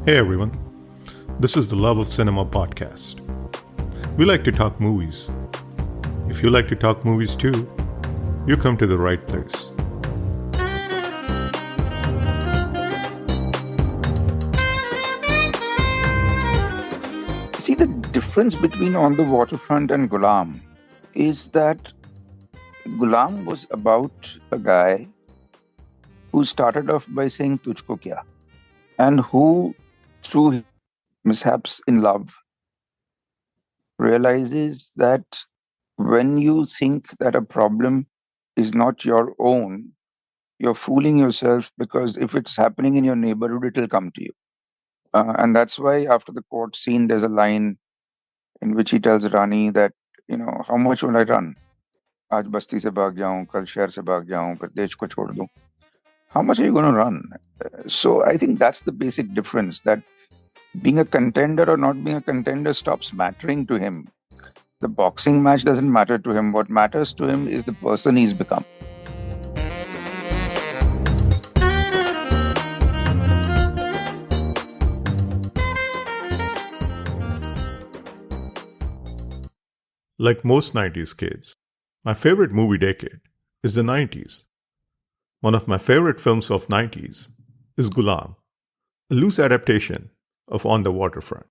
Hey everyone, this is the Love of Cinema podcast. We like to talk movies. If you like to talk movies too, you come to the right place. See, the difference between On the Waterfront and Ghulam is that Ghulam was about a guy who started off by saying Tujhko Kya, and who, through mishaps in love, realizes that when you think that a problem is not your own, you're fooling yourself, because if it's happening in your neighborhood, it'll come to you. And that's why after the court scene, there's a line in which he tells Rani that, how much will I run? आज बस्ती से भाग जाऊं, कल शहर से भाग जाऊं, फिर देश को छोड़ दूं. How much are you going to run? So I think that's the basic difference, that being a contender or not being a contender stops mattering to him. The boxing match doesn't matter to him. What matters to him is the person he's become. Like most 90s kids, my favorite movie decade is the 90s. One of my favorite films of 90s is Ghulam, a loose adaptation of On the Waterfront.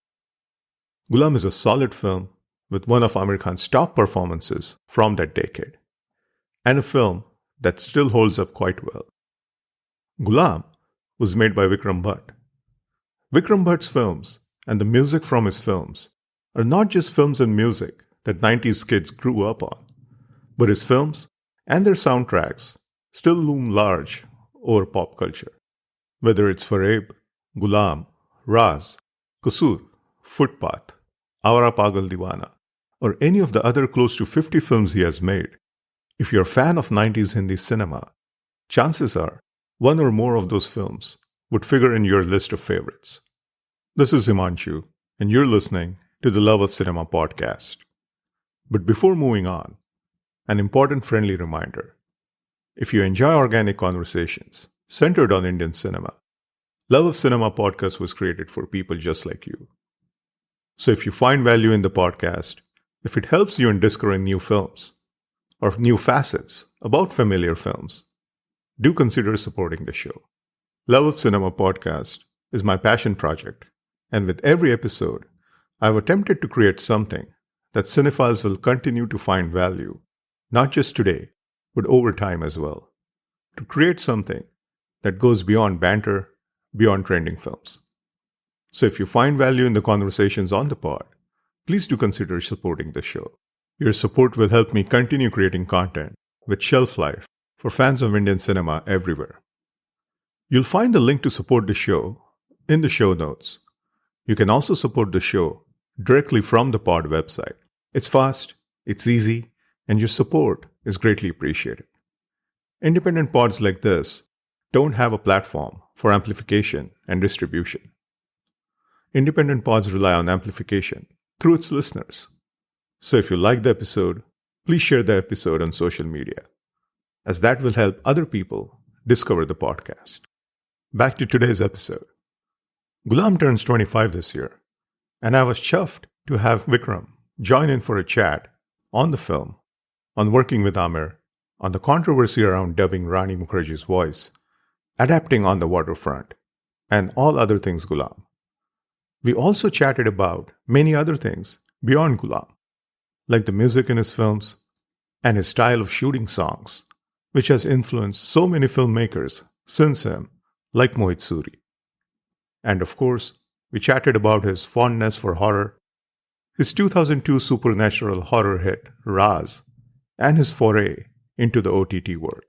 Ghulam is a solid film with one of Aamir Khan's top performances from that decade, and a film that still holds up quite well. Ghulam was made by Vikram Bhatt. Vikram Bhatt's films and the music from his films are not just films and music that 90s kids grew up on, but his films and their soundtracks still loom large over pop culture. Whether it's Fareeb, Ghulam, Raaz, Qusur, Footpath, Awara Pagal Diwana, or any of the other close to 50 films he has made, if you're a fan of 90s Hindi cinema, chances are one or more of those films would figure in your list of favorites. This is Himanshu, and you're listening to the Love of Cinema podcast. But before moving on, an important friendly reminder. If you enjoy organic conversations centered on Indian cinema, Love of Cinema podcast was created for people just like you. So if you find value in the podcast, if it helps you in discovering new films or new facets about familiar films, do consider supporting the show. Love of Cinema podcast is my passion project, and with every episode, I've attempted to create something that cinephiles will continue to find value, not just today, but over time as well, to create something that goes beyond banter, beyond trending films. So if you find value in the conversations on the pod, please do consider supporting the show. Your support will help me continue creating content with shelf life for fans of Indian cinema everywhere. You'll find the link to support the show in the show notes. You can also support the show directly from the pod website. It's fast, it's easy, and your support is greatly appreciated. Independent pods like this don't have a platform for amplification and distribution. Independent pods rely on amplification through its listeners. So if you like the episode, please share the episode on social media, as that will help other people discover the podcast. Back to today's episode. Ghulam turns 25 this year, and I was chuffed to have Vikram join in for a chat on the film, on working with Aamir, on the controversy around dubbing Rani Mukherjee's voice, adapting On the Waterfront, and all other things Ghulam. We also chatted about many other things beyond Ghulam, like the music in his films and his style of shooting songs, which has influenced so many filmmakers since him, like Mohit Suri. And of course, we chatted about his fondness for horror, his 2002 supernatural horror hit, Raaz, and his foray into the OTT world.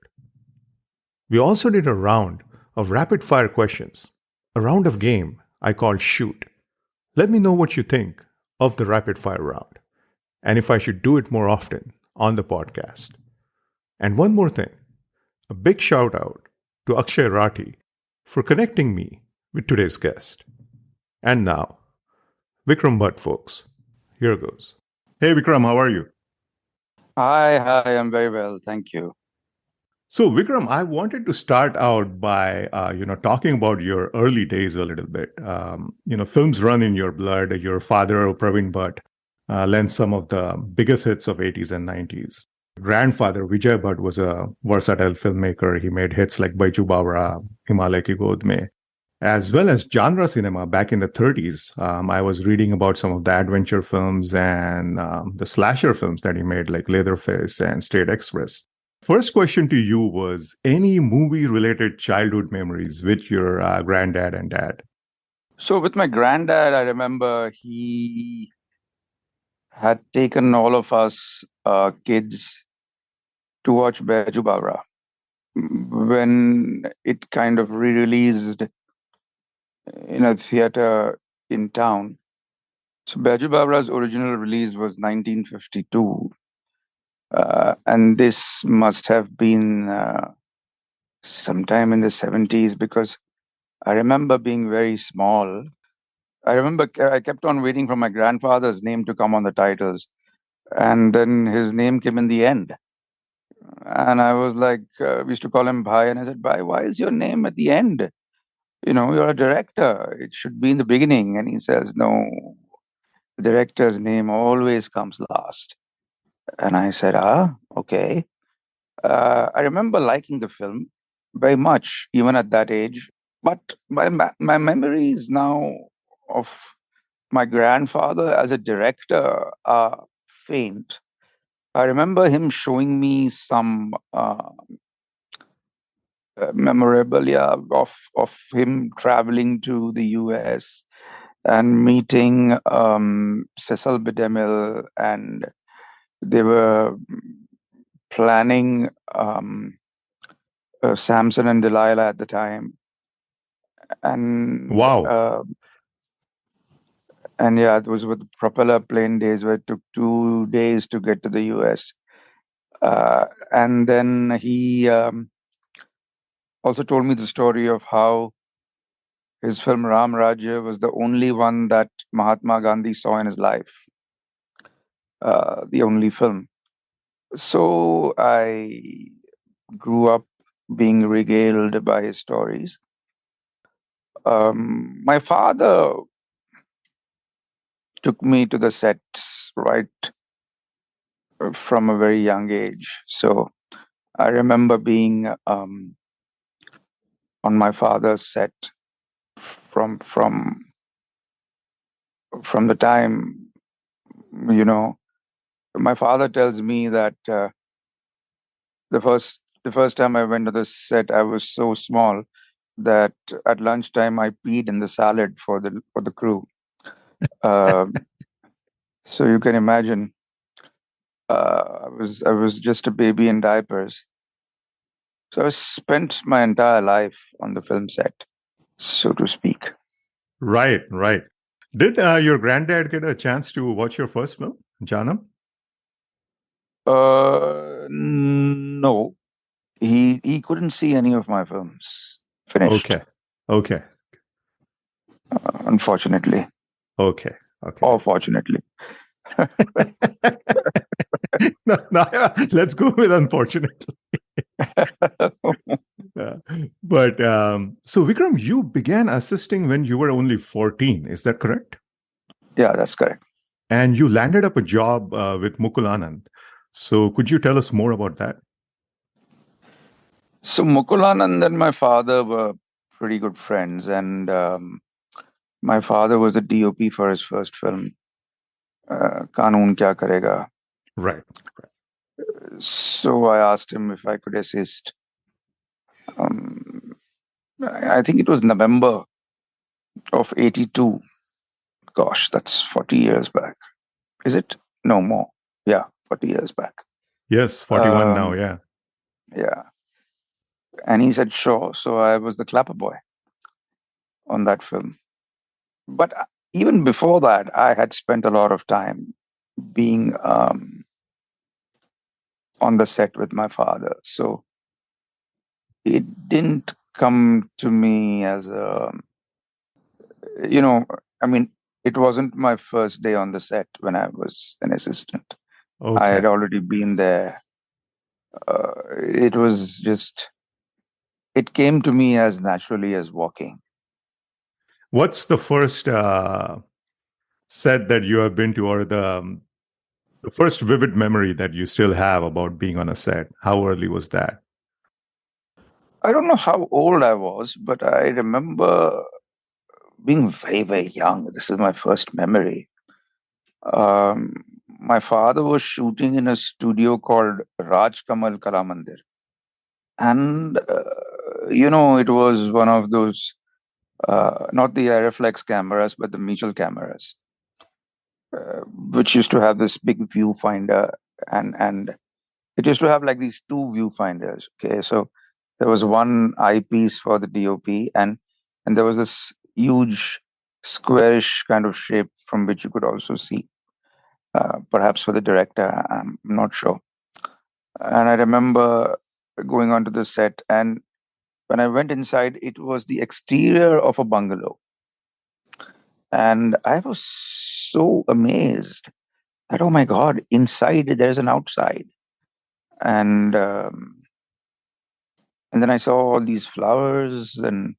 We also did a round of rapid-fire questions, a round of game I called Shoot. Let me know what you think of the rapid-fire round, and if I should do it more often on the podcast. And one more thing, a big shout-out to Akshay Rathi for connecting me with today's guest. And now, Vikram Bhatt, folks. Here goes. Hey Vikram, how are you? Hi, I'm very well, thank you. So, Vikram, I wanted to start out by, talking about your early days a little bit. Films run in your blood. Your father, Praveen Bhatt, lent some of the biggest hits of 80s and 90s. Grandfather, Vijay Bhatt, was a versatile filmmaker. He made hits like Baiju Bawra, Himalay Ki God Mein, as well as genre cinema back in the 30s. I was reading about some of the adventure films and the slasher films that he made, like Leatherface and State Express. First question to you was any movie related childhood memories with your granddad and dad? So with my granddad, I remember he had taken all of us kids to watch Baiju Bawra when it kind of re-released in a theater in town. So Baiju Bawra's original release was 1952, and this must have been sometime in the 70s because I remember being very small. I remember I kept on waiting for my grandfather's name to come on the titles, and then his name came in the end. And I was like, we used to call him Bhai, and I said, Bhai, why is your name at the end? You're a director. It should be in the beginning. And he says, no, the director's name always comes last. And I said, okay. I remember liking the film very much, even at that age. But my memories now of my grandfather as a director are faint. I remember him showing me some memorabilia of him traveling to the US and meeting Cecil B. DeMille, and they were planning Samson and Delilah at the time, and Wow. yeah, it was with propeller plane days where it took 2 days to get to the US. And then he also told me the story of how his film Ram Rajya was the only one that Mahatma Gandhi saw in his life, the only film. So I grew up being regaled by his stories. My father took me to the sets right from a very young age. So I remember being on my father's set from from from the time, you know. My father tells me that the first time I went to the set, I was so small that at lunchtime I peed in the salad for the crew. Uh, so you can imagine, I was just a baby in diapers. So I spent my entire life on the film set, so to speak. Right, right. Did your granddad get a chance to watch your first film, Janam? No, he couldn't see any of my films finished, Okay, okay, unfortunately, okay, okay. or fortunately. No, no, let's go with unfortunately. Yeah. But so, Vikram, you began assisting when you were only 14. Is that correct? Yeah, that's correct. And you landed up a job with Mukul Anand. So, could you tell us more about that? So Mukul Anand and my father were pretty good friends, and my father was the DOP for his first film, Kanoon Kya Karega. Right. So I asked him if I could assist. Um, I think it was November of '82. Gosh, that's 40 years back. Is it? No more. Yeah, 40 years back. Yes, 41 now. Um, Yeah. yeah. And he said, sure. So I was the clapper boy on that film. But even before that, I had spent a lot of time being on the set with my father. So it didn't come to me as you know, I mean, it wasn't my first day on the set when I was an assistant. I Okay. had already been there It was just, it came to me as naturally as walking. What's the first set that you have been to, or the first vivid memory that you still have about being on a set? How early was that? I don't know how old I was, but I remember being very, very young. This is my first memory. Um, my father was shooting in a studio called Raj Kamal Kalamandir. And, it was one of those, not the Aeroflex cameras, but the Mitchell cameras, which used to have this big viewfinder. And it used to have like these two viewfinders. Okay. So there was one eyepiece for the DOP, and there was this huge squarish kind of shape from which you could also see, perhaps for the director. I'm not sure. And I remember going onto the set, and when I went inside, it was the exterior of a bungalow. And I was so amazed that, oh my God, inside there's an outside. And and then I saw all these flowers, and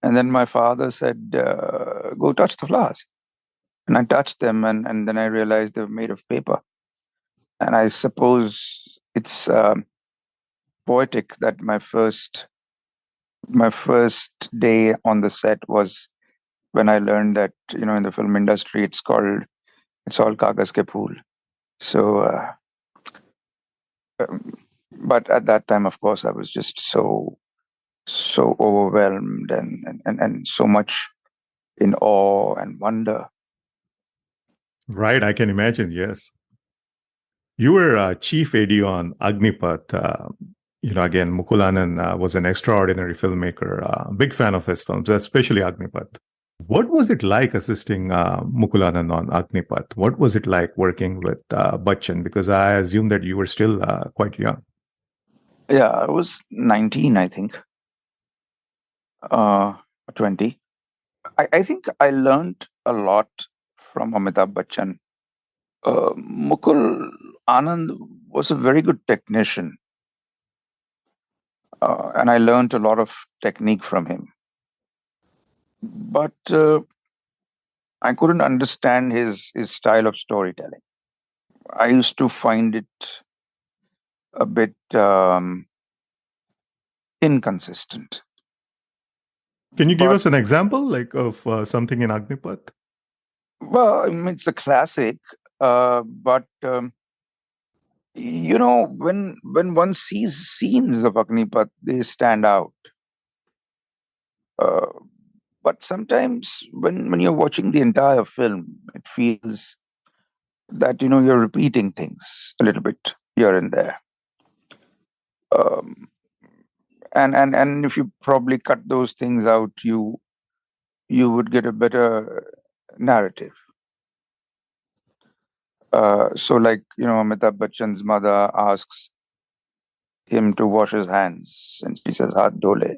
then my father said, "Go touch the flowers." And I touched them, and then I realized they were made of paper. And I suppose it's poetic that my first day on the set was when I learned that, in the film industry it's all kagas ke phool. So, um, but at that time, of course, I was just so overwhelmed and so much in awe and wonder. Right, I can imagine. Yes, you were chief AD on Agnipath. Again, Mukul Anand was an extraordinary filmmaker. Big fan of his films, especially Agnipath. What was it like assisting Mukul Anand on Agnipath? What was it like working with Bachchan? Because I assume that you were still quite young. Yeah, I was 19, I think, uh, 20. I think I learned a lot from Amitabh Bachchan. Mukul Anand was a very good technician, and I learned a lot of technique from him. But I couldn't understand his style of storytelling. I used to find it a bit inconsistent. Can you give But us an example, like of something in Agnipath? well, I mean, it's a classic. But when one sees scenes of Agnipath, they stand out. Uh, but sometimes when you're watching the entire film, it feels that you're repeating things a little bit here and there. Um, and if you probably cut those things out, you would get a better narrative. So like Amitabh Bachchan's mother asks him to wash his hands, and she says "Haath dhole,"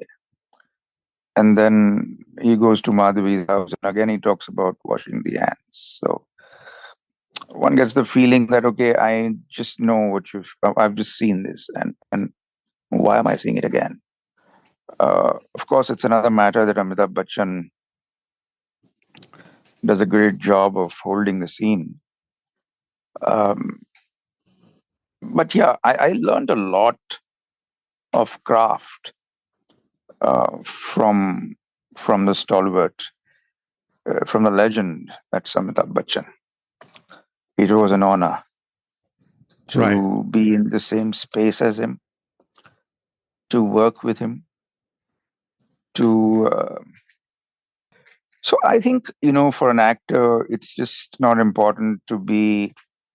and then he goes to Madhavi's house, and again he talks about washing the hands. So one gets the feeling that, okay, I just know I've just seen this, and why am I seeing it again? Of course, it's another matter that Amitabh Bachchan does a great job of holding the scene. Um, but yeah, I learned a lot of craft from the stalwart, from the legend that's Amitabh Bachchan. It was an honor Right. to be in the same space as him, to work with him, to so I think, for an actor, it's just not important to be,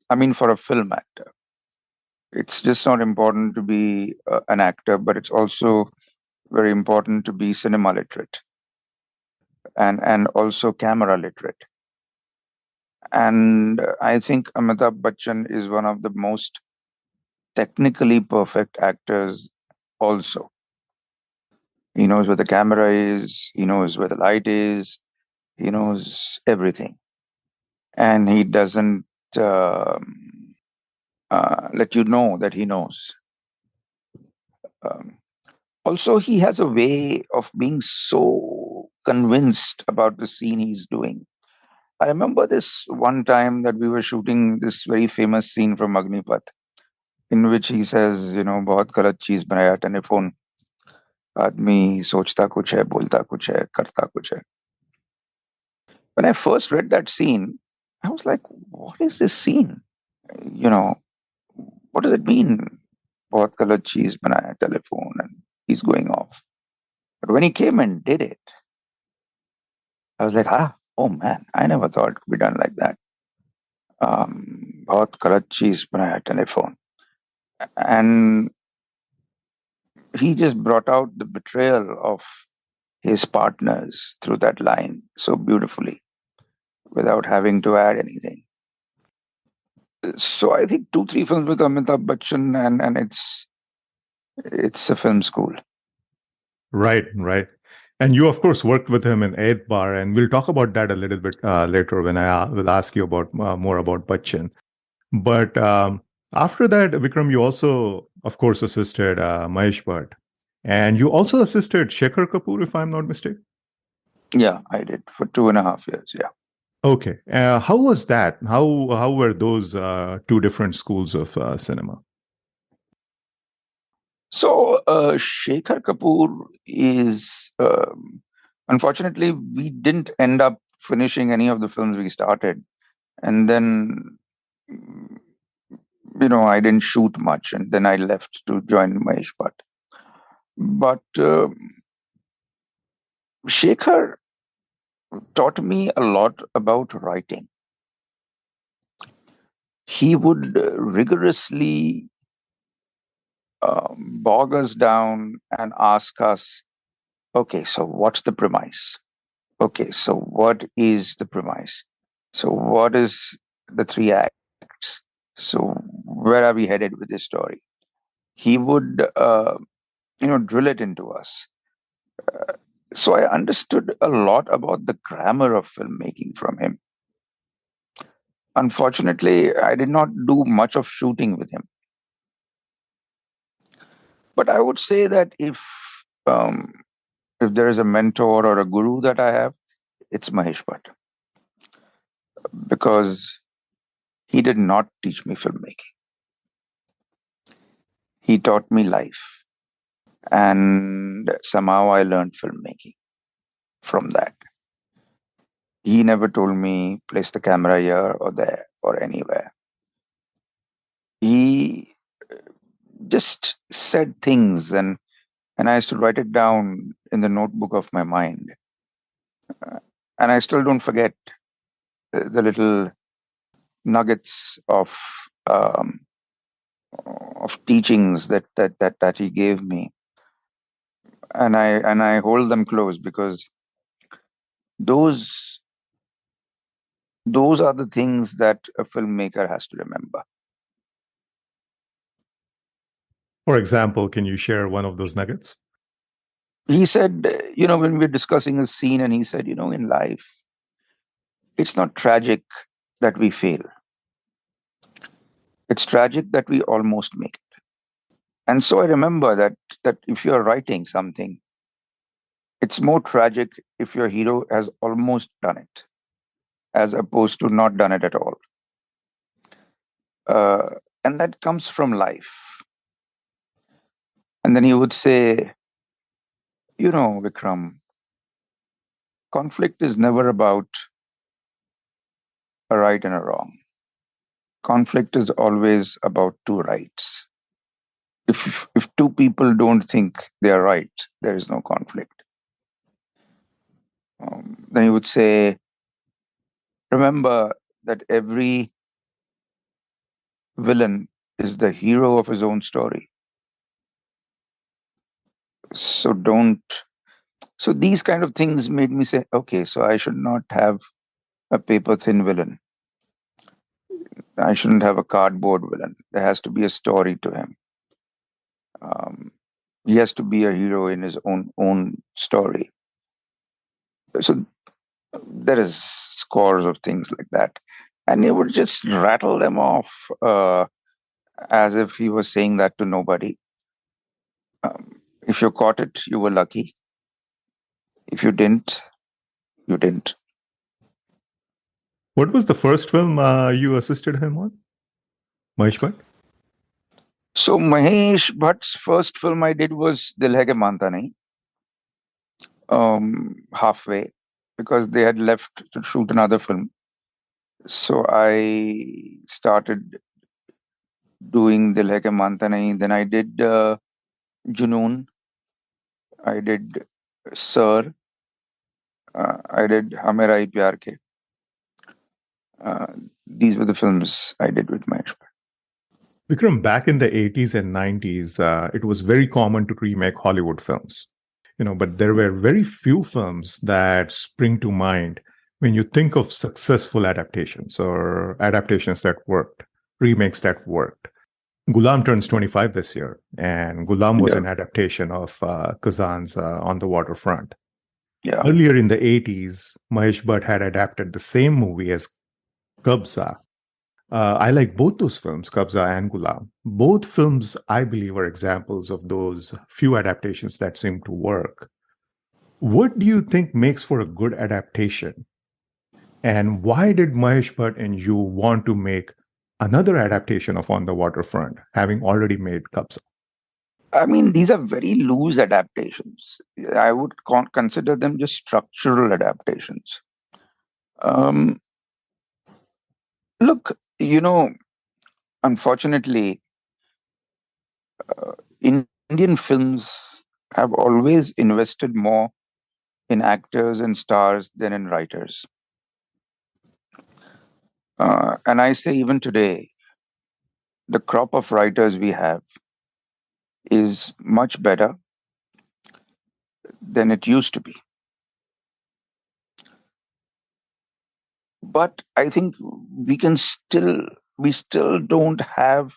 I mean, for a film actor, it's just not important to be an actor, but it's also very important to be cinema literate and also camera literate. And I think Amitabh Bachchan is one of the most technically perfect actors also. He knows where the camera is, he knows where the light is, he knows everything. And he doesn't, um let you know that he knows. Um, Also, he has a way of being so convinced about the scene he's doing. I remember this one time that we were shooting this very famous scene from Agnipath, in which he says, बहुत गलत चीज बनाया telephone आदमी सोचता कुछ है बोलता कुछ है करता कुछ है. When I first read that scene, I was like, what is this scene? You know, what does it mean? बहुत गलत चीज बनाया telephone, and he's going off. But when he came and did it, I was like, oh man, I never thought it could be done like that. बहुत गलत चीज बनाया telephone. And he just brought out the betrayal of his partners through that line so beautifully without having to add anything. So I think 2, 3 films with Amitabh Bachchan, and it's a film school. Right, right. And you, of course, worked with him in Eighth Bar, and we'll talk about that a little bit later when I will ask you about more about Bachchan. But after that, Vikram, you also, of course, assisted Mahesh Bhatt, and you also assisted Shekhar Kapoor, if I'm not mistaken. Yeah, I did for 2.5 years. Yeah. Okay, how was that? How were those two different schools of cinema? So Shekhar Kapoor is, unfortunately, we didn't end up finishing any of the films we started. And then, mm, I didn't shoot much. And then I left to join Mahesh Bhatt. But Shekhar taught me a lot about writing. He would rigorously bog us down and ask us, okay, so what's the premise? Okay, so what is the premise? So what is the 3 acts? So where are we headed with this story? He would, drill it into us. So I understood a lot about the grammar of filmmaking from him. Unfortunately, I did not do much of shooting with him. But I would say that if there is a mentor or a guru that I have, it's Mahesh Bhatt, because he did not teach me filmmaking. He taught me life, and somehow I learned filmmaking from that. He never told me place the camera here or there or anywhere. He just said things, and I used to write it down in the notebook of my mind. And I still don't forget the little nuggets um, of teachings that he gave me, and I hold them close, because those those are the things that a filmmaker has to remember. For example, can you share one of those nuggets? He said, when we're discussing a scene, and he said, in life, it's not tragic that we fail. It's tragic that we almost make it. And so I remember that if you're writing something, it's more tragic if your hero has almost done it, as opposed to not done it at all. Uh, and that comes from life. And then he would say, Vikram, conflict is never about a right and a wrong. Conflict is always about two rights. If two people don't think they are right, there is no conflict. Then he would say, remember that every villain is the hero of his own story. So don't. So these kind of things made me say, okay, so I should not have a paper thin villain. I shouldn't have a cardboard villain. There has to be a story to him. Um, he has to be a hero in his own story. So there is scores of things like that, and he would just rattle them off. as if he was saying that to nobody. If you caught it, you were lucky. If you didn't, you didn't. What was the first film you assisted him on, Mahesh Bhatt? So Mahesh Bhatt's first film I did was Dil Hai Ke Manta Nahi, halfway, because they had left to shoot another film. So I started doing Dil Hai Ke Manta Nahi. Then I did Junoon. I did Sir. I did Hame Rai Pyar Ke. Uh, these were the films I did with Mahesh Bhatt. Vikram, back in the 80s and 90s, it was very common to remake Hollywood films. But there were very few films that spring to mind when you think of successful adaptations or adaptations that worked, remakes that worked. Ghulam turns 25 this year, and Ghulam was Yeah, an adaptation of Kazan's On the Waterfront. yeah. Earlier in the 80s, Mahesh Bhatt had adapted the same movie as Kabza. I like both those films, Kabza and Ghulam. Both films, I believe, are examples of those few adaptations that seem to work. What do you think makes for a good adaptation? And why did Mahesh Bhatt and you want to make another adaptation of On the Waterfront, having already made Kabza? I mean, these are very loose adaptations. I would consider them just structural adaptations. Um, Look, unfortunately, uh, Indian films have always invested more in actors and stars than in writers. And I say, even today, the crop of writers we have is much better than it used to be. But I think we still don't have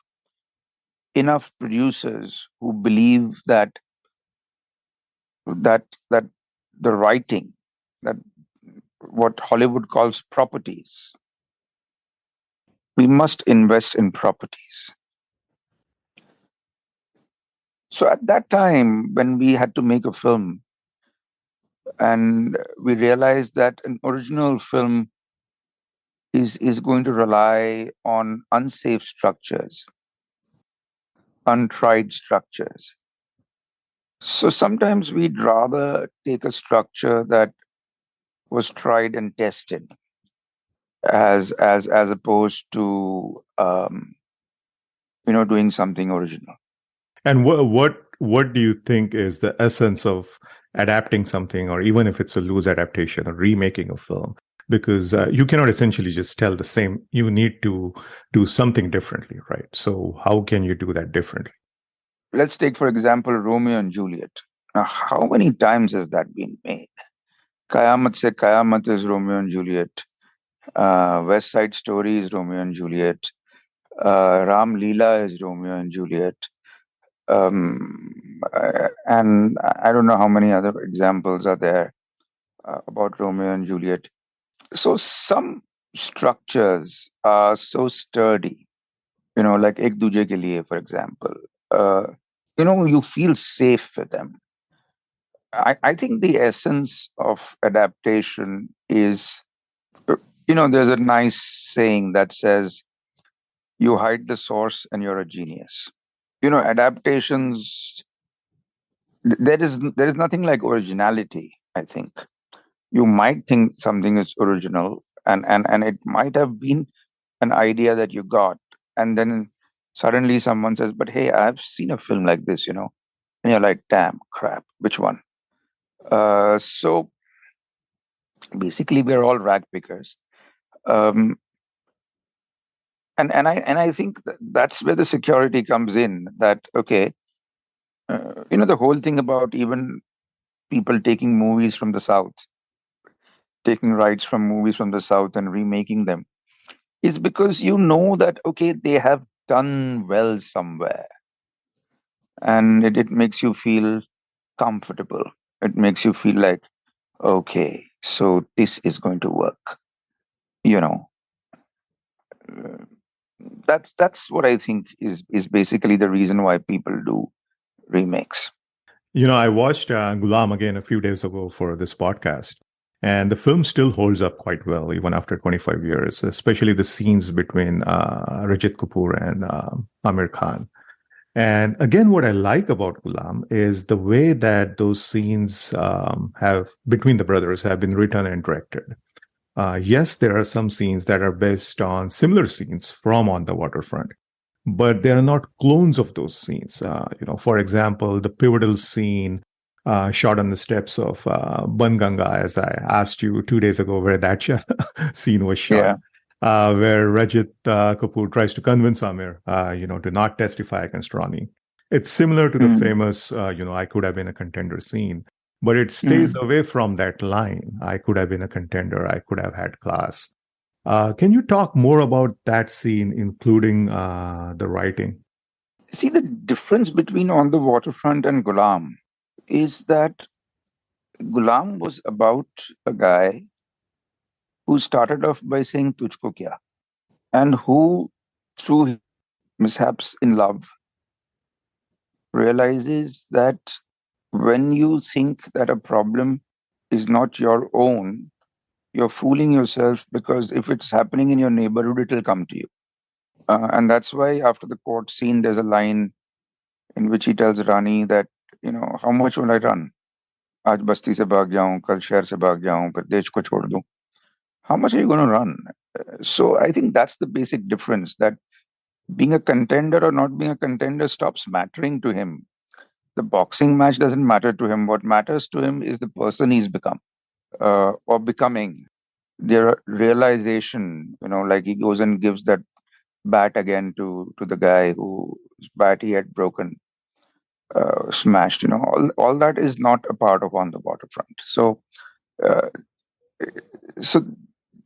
enough producers who believe that the writing, that what Hollywood calls properties, we must invest in properties. So at that time, when we had to make a film, and we realized that an original film is going to rely on unsafe structures, untried structures. So sometimes we'd rather take a structure that was tried and tested, as opposed to doing something original. And what do you think is the essence of adapting something, or even if it's a loose adaptation or remaking a film? Because you cannot essentially just tell the same. You need to do something differently, right? So how can you do that differently? Let's take, for example, Romeo and Juliet. Now, how many times has that been made? Kayamat se Kayamat is Romeo and Juliet. West Side Story is Romeo and Juliet. Ram Leela is Romeo and Juliet. And I don't know how many other examples are there about Romeo and Juliet. So some structures are so sturdy, like Ek Duje Ke Liye, for example. Uh, you feel safe with them. I think the essence of adaptation is, there's a nice saying that says, you hide the source and you're a genius. Adaptations, there is nothing like originality, I think. You might think something is original, and it might have been an idea that you got, and then suddenly someone says, but hey, I've seen a film like this, and you're like, damn, crap, which one? So basically, we're all rag pickers. Um, and I think that's where the security comes in. That okay, the whole thing about even people taking movies from the south, taking rights from movies from the south and remaking them, is because that okay, they have done well somewhere, and it makes you feel comfortable. It makes you feel like, okay, so this is going to work. You know, That's what I think is basically the reason why people do remakes. I watched Ghulam again a few days ago for this podcast, and the film still holds up quite well even after 25 years, especially the scenes between Rajat Kapoor and Aamir Khan. And again, what I like about Ghulam is the way that those scenes have between the brothers have been written and directed. Yes, there are some scenes that are based on similar scenes from On the Waterfront, but they are not clones of those scenes. For example, the pivotal scene shot on the steps of Banganga, as I asked you 2 days ago, where that scene was shot, Yeah. where Rajat Kapoor tries to convince Amir, to not testify against Ronnie. It's similar to the Mm. famous, I could have been a contender scene, but it stays Mm. away from that line. I could have been a contender. I could have had class. Can you talk more about that scene, including the writing? See, the difference between On the Waterfront and Ghulam is that Ghulam was about a guy who started off by saying "Tujhko kya," and who, through mishaps in love, realizes that when you think that a problem is not your own, you're fooling yourself, because if it's happening in your neighborhood, it'll come to you. And that's why after the court scene, there's a line in which he tells Rani that, how much will I run? आज बस्ती से भाग जाऊं, कल शहर से भाग जाऊं, फिर देश को छोड़ दूं. How much are you going to run? So I think that's the basic difference, that being a contender or not being a contender stops mattering to him. The boxing match doesn't matter to him. What matters to him is the person he's become, or becoming. Their realization, like he goes and gives that bat again to the guy whose bat he had broken, smashed. All that is not a part of On the Waterfront. Uh, so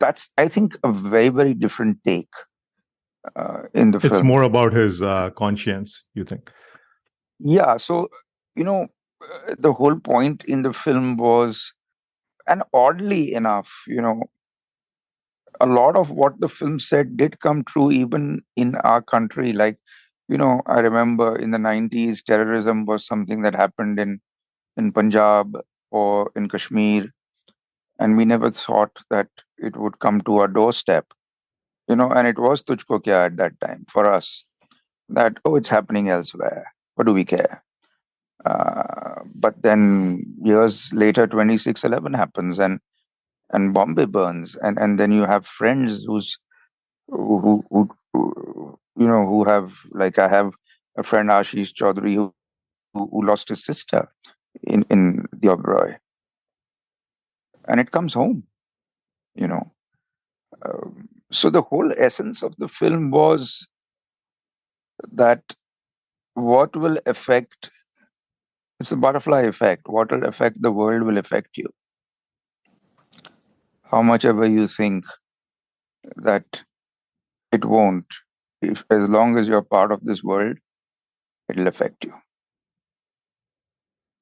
that's, I think, a very, very different take in the It's film. more about his conscience, you think? Yeah. So you know, the whole point in the film was, and oddly enough, a lot of what the film said did come true even in our country. Like, I remember in the 90s, terrorism was something that happened in Punjab or in Kashmir, and we never thought that it would come to our doorstep. And it was Tujhko Kya at that time for us, that, oh, it's happening elsewhere. What do we care? But then years later, 26/11 happens, and Bombay burns, and then you have friends who have, like, I have a friend, Ashish Chaudhary, who lost his sister in the Oberoi, and it comes home. You know, so the whole essence of the film was that what will affect, it's a butterfly effect. What will affect the world will affect you. How much ever you think that it won't, if as long as you're part of this world, it'll affect you.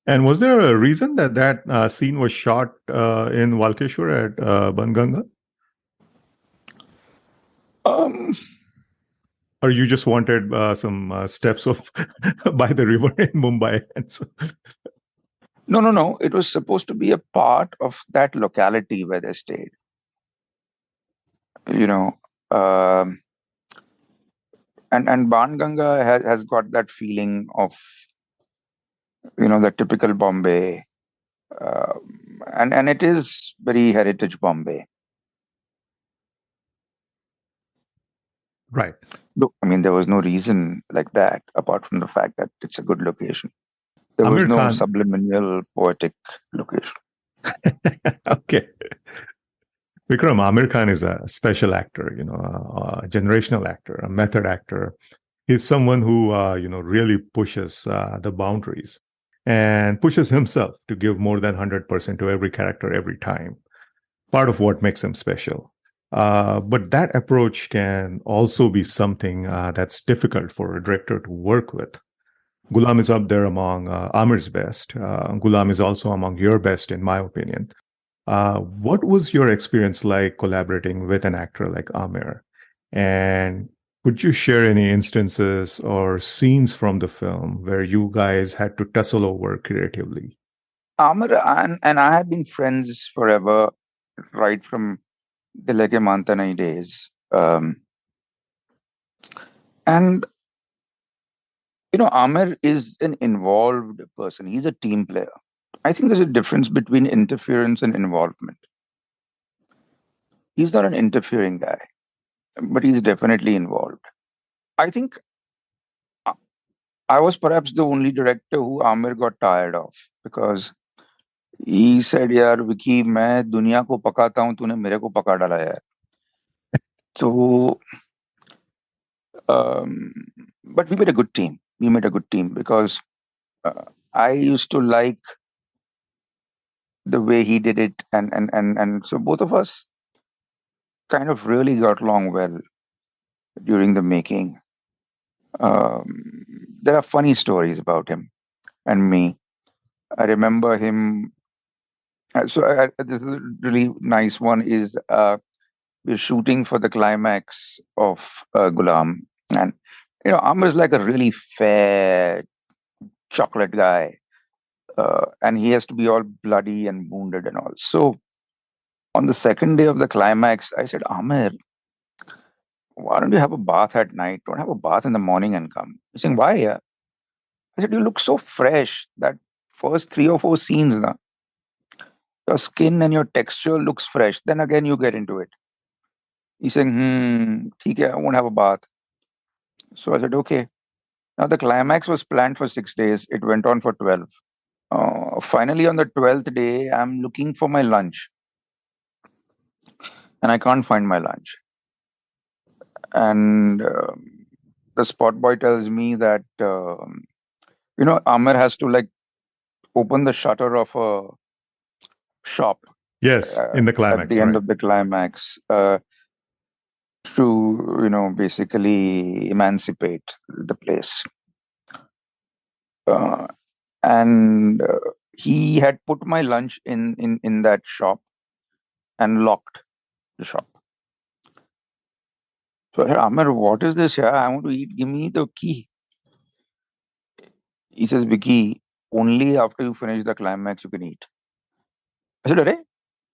And was there a reason that scene was shot in Walkeshwar at Banganga? Um, Or you just wanted some steps of by the river in Mumbai? And so, no, no, no. It was supposed to be a part of that locality where they stayed. You know, um, and Banganga has got that feeling of, the typical Bombay, and it is very heritage Bombay. right. Look, I mean, there was no reason like that apart from the fact that it's a good location. There was Amir no Khan. subliminal poetic location. Okay. Vikram, Amir Khan is a special actor, a generational actor, a method actor. He's someone who, really pushes the boundaries and pushes himself to give more than 100% to every character every time. Part of what makes him special. But that approach can also be something that's difficult for a director to work with. Ghulam is up there among Amir's best. Ghulam is also among your best, in my opinion. What was your experience like collaborating with an actor like Amir? And Could you share any instances or scenes from the film where you guys had to tussle over creatively? Amar and I have been friends forever, right from the Leke Mantanai days. And Amir is an involved person. He's a team player. I think there's a difference between interference and involvement. He's not an interfering guy, but he's definitely involved. I think I I was perhaps the only director who Amir got tired of because he said, "यार विकी मैं दुनिया को पकाता हूँ तूने मेरे को पका डाला यार." So, um, but we made a good team. We made a good team because uh, I used to like the way he did it, and so both of us kind of really got along well during the making. There are funny stories about him and me. I remember him. This is a really nice one. Is we're shooting for the climax of Ghulam, and Amar's like a really fair chocolate guy, and he has to be all bloody and wounded and all. So on the second day of the climax, I said, Amir, why don't you have a bath at night? Don't have a bath in the morning and come. He's saying, why? Yeah? I said, you look so fresh. That first 3 or 4 scenes, na, your skin and your texture looks fresh. Then again, you get into it. He's saying, theek hai, I won't have a bath. So I said, okay. Now the climax was planned for 6 days. It went on for 12. Finally, on the 12th day, I'm looking for my lunch and I can't find my lunch. And the spot boy tells me that, Amir has to like open the shutter of a shop Yes, in the at the climax, end right? of the climax to, basically emancipate the place. Uh, and he had put my lunch in that shop and locked the shop. So I said, Amir, what is this here? I want to eat. Give me the key. He says, Vicky, only after you finish the climax you can eat. I said, Arey,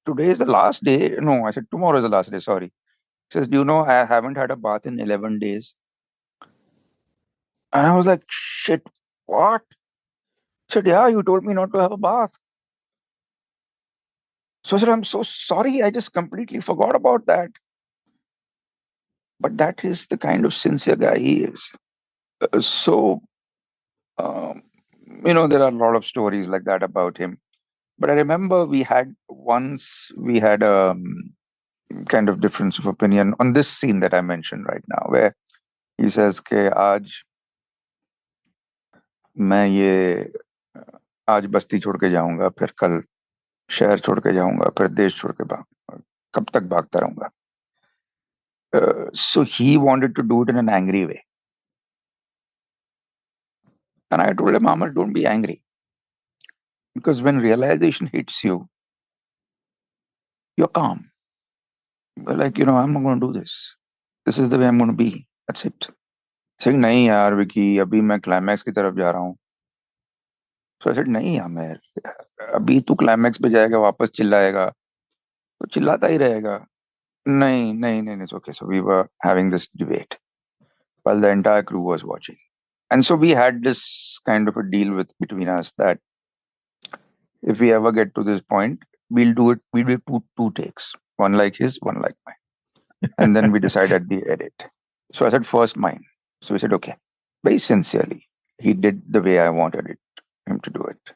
today is the last day. No, I said, tomorrow is the last day. Sorry. He says, do you know I haven't had a bath in 11 days? And I was like, shit, what? He said, yeah, you told me not to have a bath. So I said, I'm so sorry. I just completely forgot about that. But that is the kind of sincere guy he is. So, um, there are a lot of stories like that about him. But I remember we had a kind of difference of opinion on this scene that I mentioned right now, where he says, "के मैं ये आज बस्ती छोड़ के जाऊंगा, फिर कल शहर छोड़ के जाऊंगा, फिर देश छोड़ के भागूंगा, कब तक भागता रहूंगा." So he wanted to do it in an angry way, and I told him, Amar, don't be angry, because when realization hits you, you're calm. But like, I'm not going to do this. This is the way I'm going to be. That's it. Saying, नहीं यार विकी, अभी मैं climax की तरफ जा रहा हूँ. So I said, नहीं आमिर, अभी तू क्लाइमैक्स पे जाएगा वापस चिल्लाएगा तो चिल्लाता ही रहेगा. नहीं नहीं नहीं नहीं, okay. So we were having this debate while the entire crew was watching, and so we had this kind of a deal between us that if we ever get to this point, we'll do two takes, one like his, one like mine, and then we decide at the edit. So I said first mine. So we said okay, very sincerely. He did the way I wanted him to do it.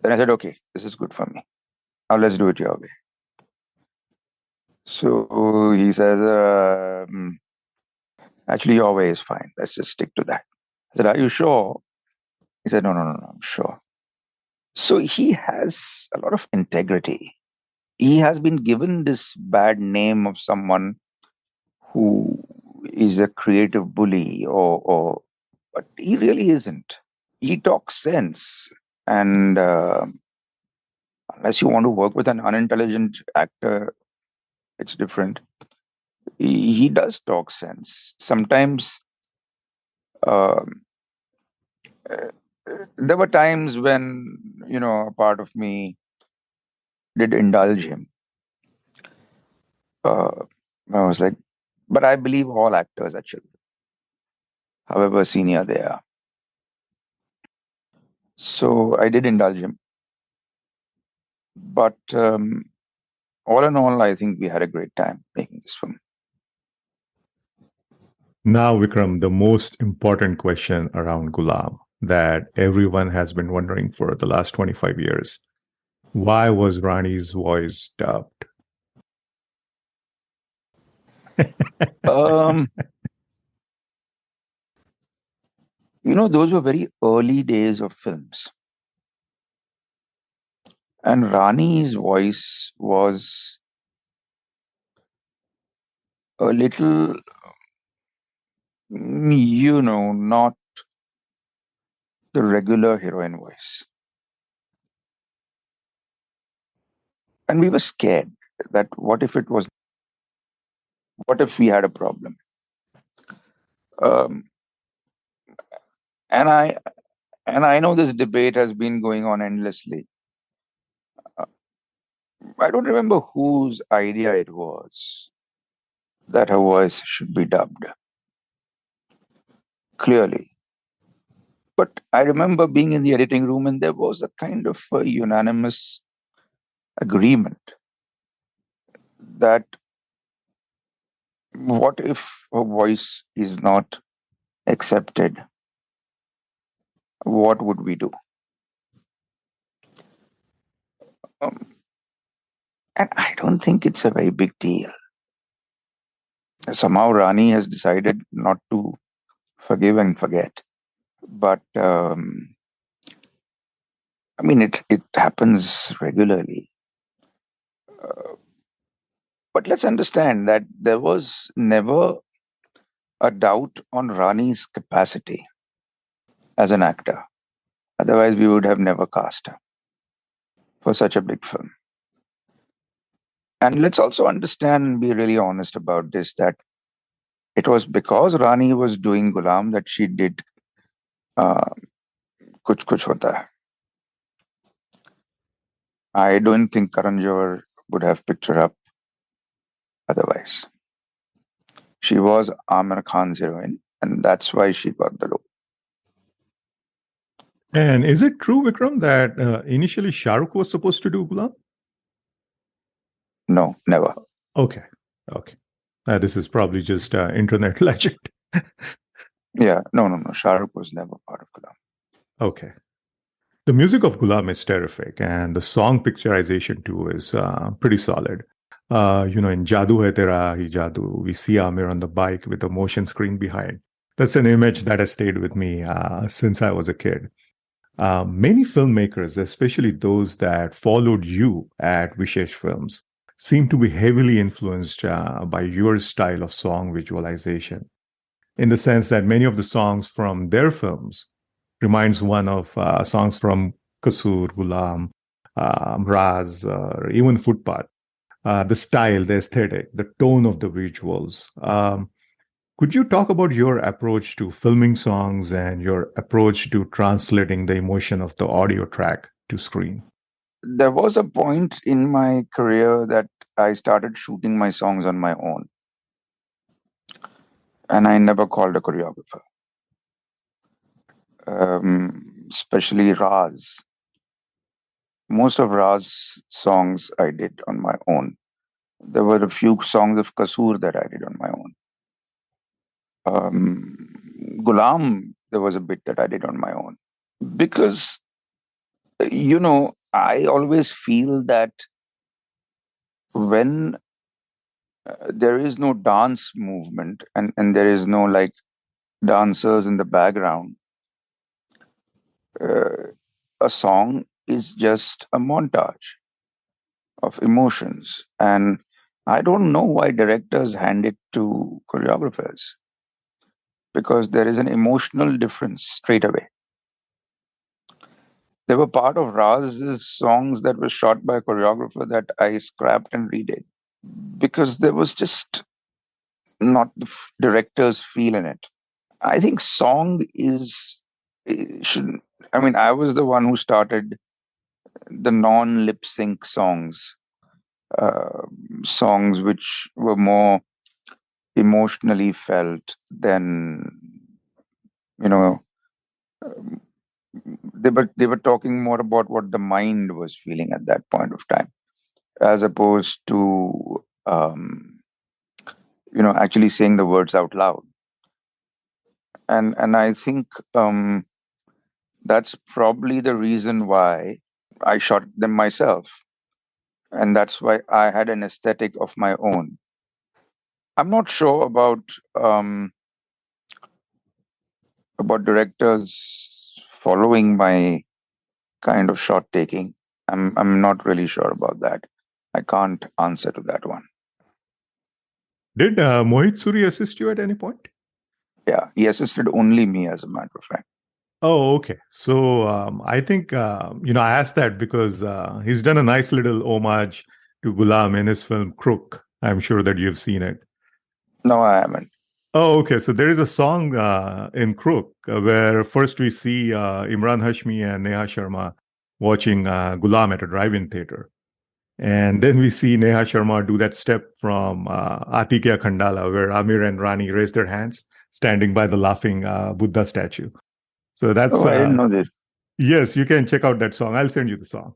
Then I said okay, this is good for me. Now let's do it your way. So he says, actually, your way is fine. Let's just stick to that. I said, are you sure? He said, no, no, no, no, I'm sure. So he has a lot of integrity. He has been given this bad name of someone who is a creative bully, but he really isn't. He talks sense. And unless you want to work with an unintelligent actor, it's different. He does talk sense. Sometimes um, uh, there were times when, a part of me did indulge him. Uh, I was like, but I believe all actors are children, however senior they are. So I did indulge him. But all in all, I think we had a great time making this film. Now, Vikram, the most important question around Ghulam that everyone has been wondering for the last 25 years. Why was Rani's voice dubbed? Um, those were very early days of films. And Rani's voice was a little, not the regular heroine voice. And we were scared that what if we had a problem? Um, and I know this debate has been going on endlessly. Uh, I don't remember whose idea it was that her voice should be dubbed clearly. But I remember being in the editing room and there was a kind of a unanimous agreement that what if her voice is not accepted? What would we do? Um, and I don't think it's a very big deal. Somehow Rani has decided not to forgive and forget. But I mean, it happens regularly. Uh, but let's understand that there was never a doubt on Rani's capacity as an actor. Otherwise, we would have never cast her for such a big film. And let's also understand and be really honest about this that it was because Rani was doing Ghulam that she did uh, Kuch Kuch Hota Hai. I don't think Karan Johar would have picked her up otherwise. She was Aamir Khan's heroine, and that's why she got the role. And is it true, Vikram, that initially Shah Rukh was supposed to do Ghulam? No, never. Okay. Okay. This is probably just internet legend. Yeah, no. Shah Rukh was never part of Ghulam. Okay. The music of Ghulam is terrific, and the song picturization too is pretty solid. In Jadoo Hai Tera Hi Jadoo, we see Amir on the bike with a motion screen behind. That's an image that has stayed with me since I was a kid. Many filmmakers, especially those that followed you at Vishesh Films, seem to be heavily influenced by your style of song visualization, in the sense that many of the songs from their films reminds one of songs from Kasur, Ghulam, Raaz, or even Footpath. The style, the aesthetic, the tone of the visuals. Could you talk about your approach to filming songs and your approach to translating the emotion of the audio track to screen? There was a point in my career that I started shooting my songs on my own, and I never called a choreographer. Especially Raaz. Most of Raaz songs I did on my own. There were a few songs of Kasur that I did on my own. Ghulam, there was a bit that I did on my own. Because, I always feel that when there is no dance movement and there is no like dancers in the background, uh, a song is just a montage of emotions. And I don't know why directors hand it to choreographers because there is an emotional difference straight away. There were part of Raz's songs that were shot by a choreographer that I scrapped and redid because there was just not the director's feel in it. I think song should. I mean, I was the one who started the non-lip sync songs, uh, songs which were more emotionally felt than, you know, they were talking more about what the mind was feeling at that point of time, as opposed to actually saying the words out loud. And I think that's probably the reason why I shot them myself, and that's why I had an aesthetic of my own. I'm not sure um, about directors following my kind of shot taking. I'm not really sure about that. I can't answer to that one. Did Mohit Suri assist you at any point? Yeah, he assisted only me, as a matter of fact. Oh, okay. So I think I asked that because he's done a nice little homage to Ghulam in his film Crook. I'm sure that you've seen it. No, I haven't. Oh, okay. So there is a song in Crook where first we see Imran Hashmi and Neha Sharma watching Ghulam at a drive-in theater. And then we see Neha Sharma do that step from Ati Kya Khandala, where Amir and Rani raise their hands, standing by the laughing Buddha statue. So that's, Oh, I didn't know this. yes, you can check out that song. I'll send you the song.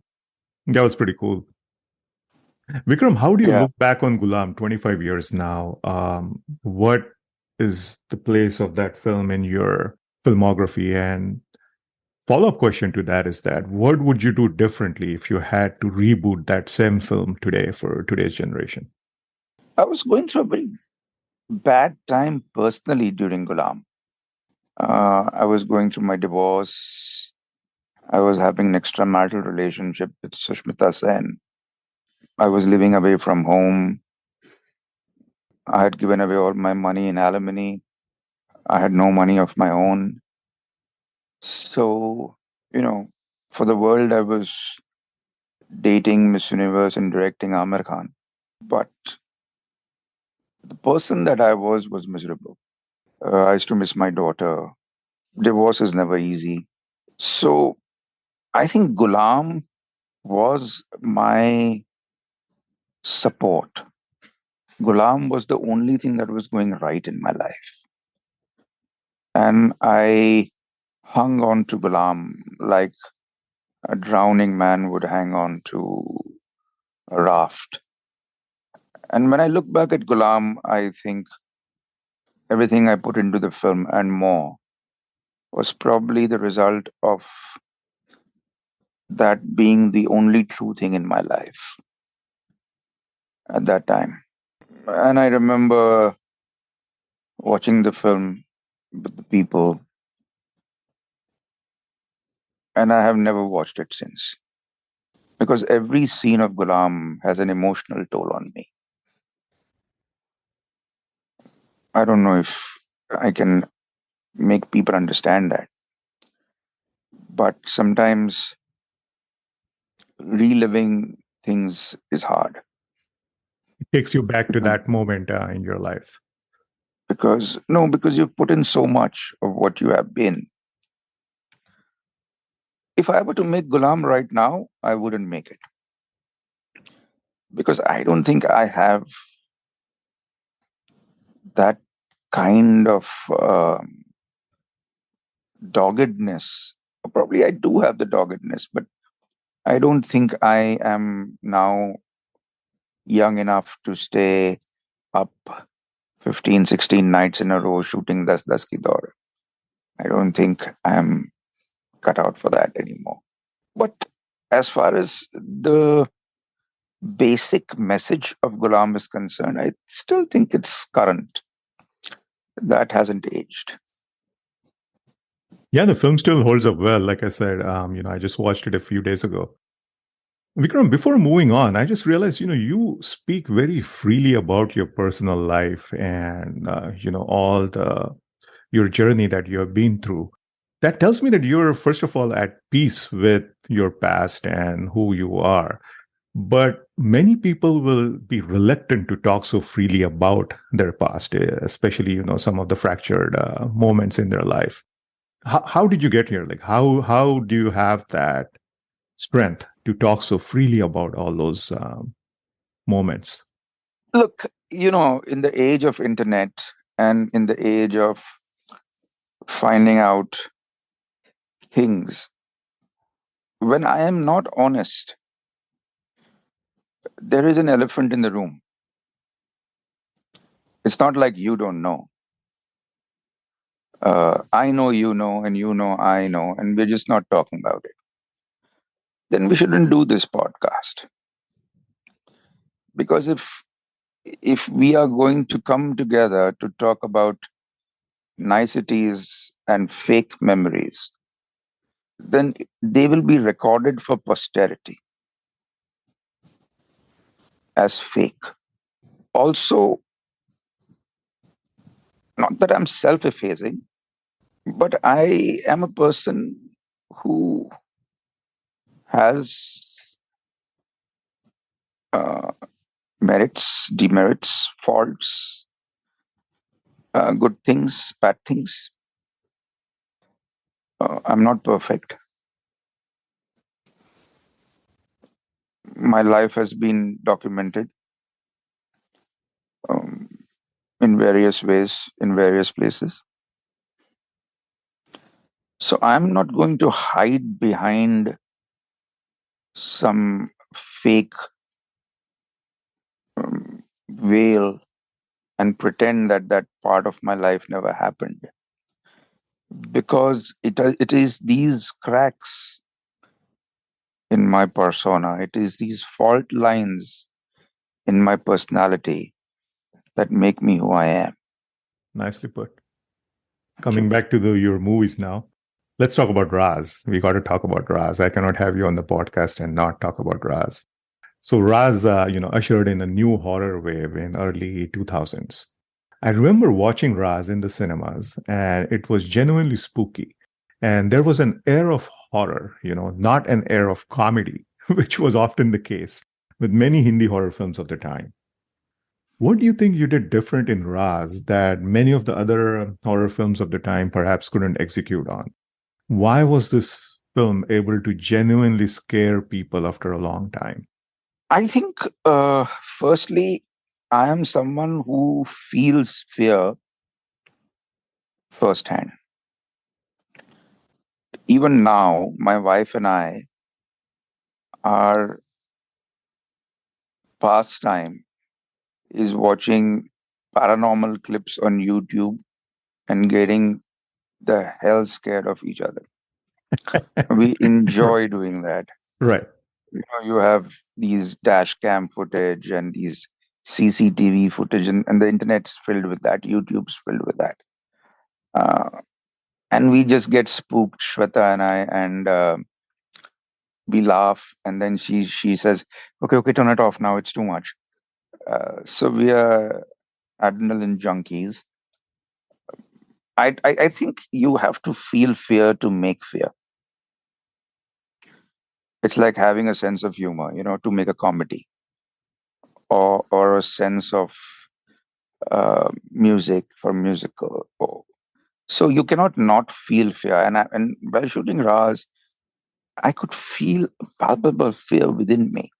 That was pretty cool. Vikram, how do you Yeah, look back on Ghulam 25 years now? What is the place of that film in your filmography? And follow-up question to that is that what would you do differently if you had to reboot that same film today for today's generation? I was going through a very bad time personally during Ghulam. I was going through my divorce. I was having an extramarital relationship with Sushmita Sen. I was living away from home. I had given away all my money in alimony. I had no money of my own. So, you know, for the world, I was dating Miss Universe and directing Aamir Khan. But the person that I was miserable. I used to miss my daughter. Divorce is never easy. So I think Ghulam was my support. Ghulam was the only thing that was going right in my life. And I hung on to Ghulam like a drowning man would hang on to a raft. And when I look back at Ghulam, I think everything I put into the film and more was probably the result of that being the only true thing in my life at that time. And I remember watching the film with the people, and I have never watched it since. Because every scene of Ghulam has an emotional toll on me. I don't know if I can make people understand that, but sometimes reliving things is hard It takes you back to that moment in your life. because no, because you've put in so much of what you have been. If I were to make Ghulam right now, I wouldn't make it because I don't think I have that kind of doggedness. Probably I do have the doggedness, but I don't think I am now young enough to stay up 15, 16 nights in a row shooting Das Ki Daur. I don't think I'm cut out for that anymore. But as far as the basic message of Ghulam is concerned, I still think it's current. That hasn't aged. Yeah, the film still holds up well. Like I said, I just watched it a few days ago. Vikram, before moving on, I just realized, you speak very freely about your personal life and, all your journey that you have been through. That tells me that you're, first of all, at peace with your past and who you are. But many people will be reluctant to talk so freely about their past, especially some of the fractured moments in their life. How did you get here? Like how do you have that strength to talk so freely about all those moments? Look, in the age of internet and in the age of finding out things, when I am not honest, there is an elephant in the room. It's not like you don't know. I know you know, and you know I know, and we're just not talking about it. Then we shouldn't do this podcast, because if we are going to come together to talk about niceties and fake memories, then they will be recorded for posterity as fake. Also, not that I'm self effacing, but I am a person who has uh, merits, demerits, faults, good things, bad things. I'm not perfect. My life has been documented um, in various ways, in various places. So I'm not going to hide behind some fake veil and pretend that that part of my life never happened, because it is these cracks in my persona, it is these fault lines in my personality that make me who I am. Nicely put. Thank you. Coming back to your movies now, let's talk about Raz. We got to talk about Raz. I cannot have you on the podcast and not talk about Raz. So Raz, ushered in a new horror wave in early 2000s. I remember watching Raz in the cinemas, and it was genuinely spooky. And there was an air of horror, not an air of comedy, which was often the case with many Hindi horror films of the time. What do you think you did different in Raz that many of the other horror films of the time perhaps couldn't execute on? Why was this film able to genuinely scare people after a long time? I think, firstly, I am someone who feels fear firsthand. Even now, my wife and I, our pastime is watching paranormal clips on YouTube and getting the hell scared of each other. We enjoy doing that. Right. You have these dash cam footage and these CCTV footage, and the internet's filled with that. YouTube's filled with that. Uh, and we just get spooked, Shweta and I, and we laugh. And then she says, "Okay, okay, turn it off now. It's too much." So we are adrenaline junkies. I think you have to feel fear to make fear. It's like having a sense of humor, to make a comedy, or a sense of music for musical. So you cannot not feel fear. And while shooting Raz, I could feel palpable fear within me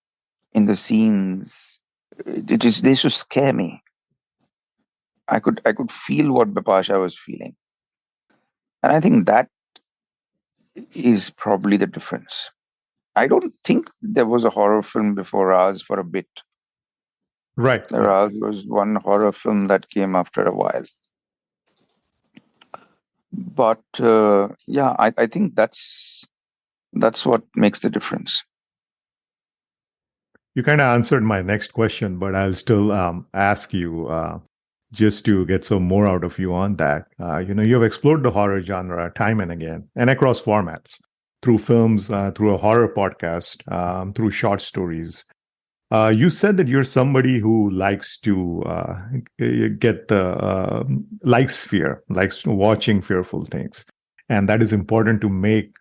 in the scenes. They used to scare me. I could feel what Bipasha was feeling, and I think that is probably the difference. I don't think there was a horror film before Raz for a bit. Right. Yeah. Raz was one horror film that came after a while. But yeah, I think that's what makes the difference. You kind of answered my next question, but I'll still ask you just to get some more out of you on that. You have explored the horror genre time and again and across formats through films, through a horror podcast, through short stories. You said that you're somebody who likes to get the likes fear, likes watching fearful things, and that is important to make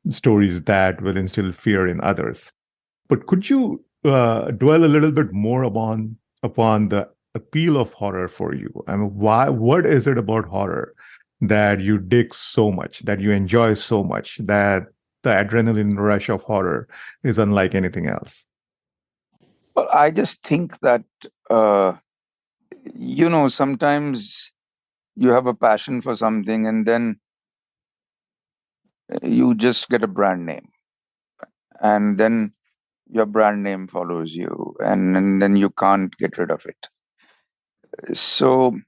stories that will instill fear in others. But could you dwell a little bit more upon the appeal of horror for you. I mean, why? What is it about horror that you dig so much, that you enjoy so much, that the adrenaline rush of horror is unlike anything else? Well, I just think that, sometimes you have a passion for something and then you just get a brand name, and then your brand name follows you, and then you can't get rid of it. So,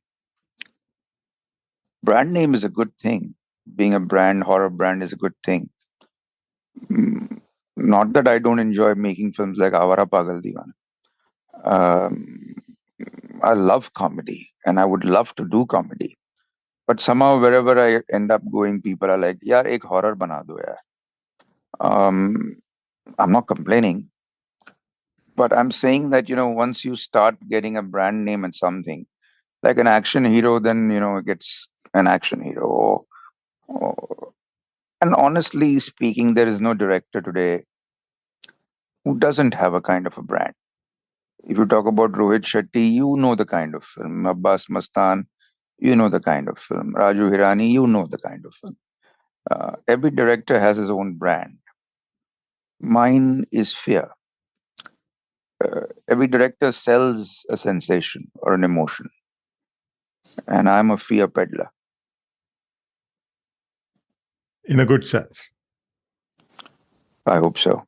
brand name is a good thing. Being a brand, horror brand is a good thing. Mm, Not that I don't enjoy making films like Avara Pagal Deewana. Um, I love comedy and I would love to do comedy. But somehow, wherever I end up going, people are like, "Yaar, ek horror bana do yaar." Um, I'm not complaining, but I'm saying that, once you start getting a brand name and something, like an action hero, then, it gets an action hero. And honestly speaking, there is no director today who doesn't have a kind of a brand. If you talk about Rohit Shetty, you know the kind of film. Abbas Mastan, you know the kind of film. Raju Hirani, you know the kind of film. Every director has his own brand. Mine is fear. Every director sells a sensation or an emotion, and I'm a fear peddler. In a good sense. I hope so.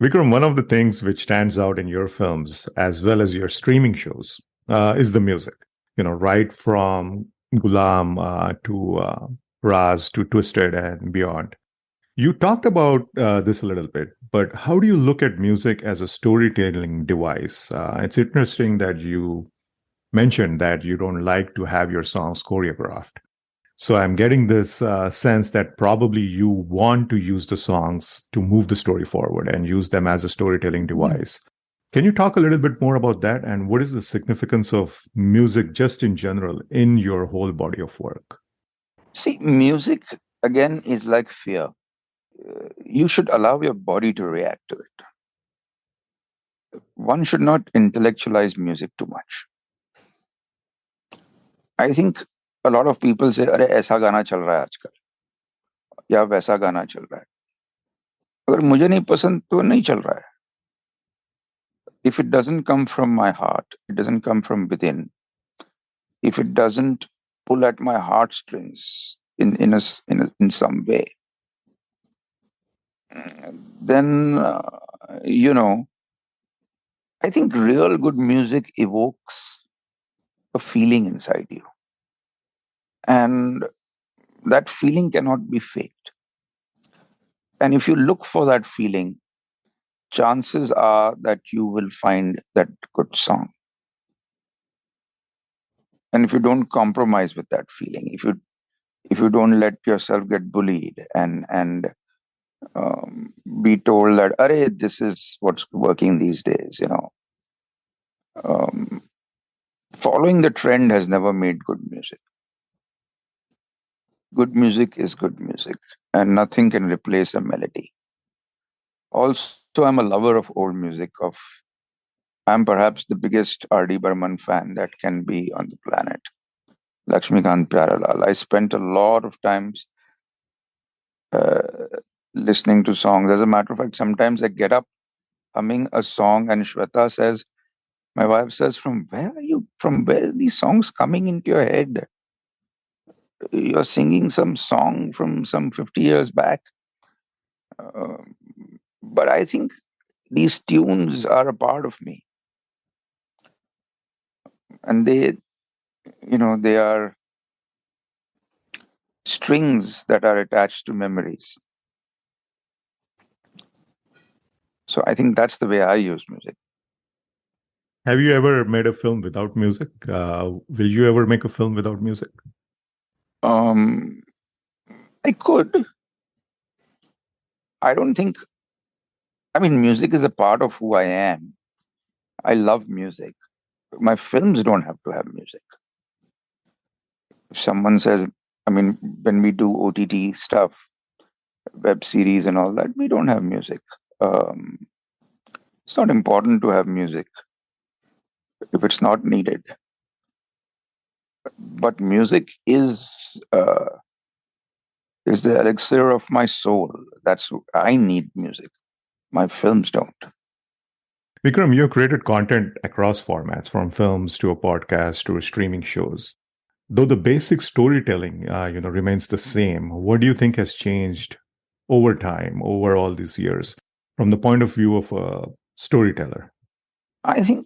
Vikram, one of the things which stands out in your films as well as your streaming shows is the music. Right from Ghulam to Raaz to Twisted and beyond. You talked about this a little bit, but how do you look at music as a storytelling device? It's interesting that you mentioned that you don't like to have your songs choreographed. So I'm getting this sense that probably you want to use the songs to move the story forward and use them as a storytelling device. Can you talk a little bit more about that? And what is the significance of music just in general in your whole body of work? See, music again is like fear. You should allow your body to react to it. One should not intellectualize music too much. I think a lot of people say, "अरे ऐसा गाना चल रहा है आजकल या वैसा गाना चल रहा है." अगर मुझे नहीं पसंद तो नहीं चल रहा है. If it doesn't come from my heart, it doesn't come from within. If it doesn't pull at my heartstrings in some way, then I think real good music evokes a feeling inside you, and that feeling cannot be faked. And if you look for that feeling, chances are that you will find that good song. And if you don't compromise with that feeling, if you don't let yourself get bullied and be told that, "Arey, this is what's working these days," um, following the trend has never made good music. Good music is good music, and nothing can replace a melody. Also, I'm a lover of old music. I'm perhaps the biggest R.D. Burman fan that can be on the planet. Lakshmikant Pyaralal. I spent a lot of times uh, listening to songs. As a matter of fact, sometimes I get up humming a song, and Shweta says, my wife says, From where are these songs coming into your head? You're singing some song from some 50 years back." Uh, but I think these tunes are a part of me, and they are strings that are attached to memories. So I think that's the way I use music. Have you ever made a film without music? Will you ever make a film without music? Um, I could. I don't think. I mean, music is a part of who I am. I love music. My films don't have to have music. If someone says, I mean, when we do OTT stuff, web series and all that, we don't have music. Um, it's not important to have music if it's not needed, but music is the elixir of my soul. That's I need music. My films don't. Vikram, you have created content across formats, from films to a podcast to streaming shows. Though the basic storytelling, remains the same, what do you think has changed over time, over all these years, from the point of view of a storyteller? I think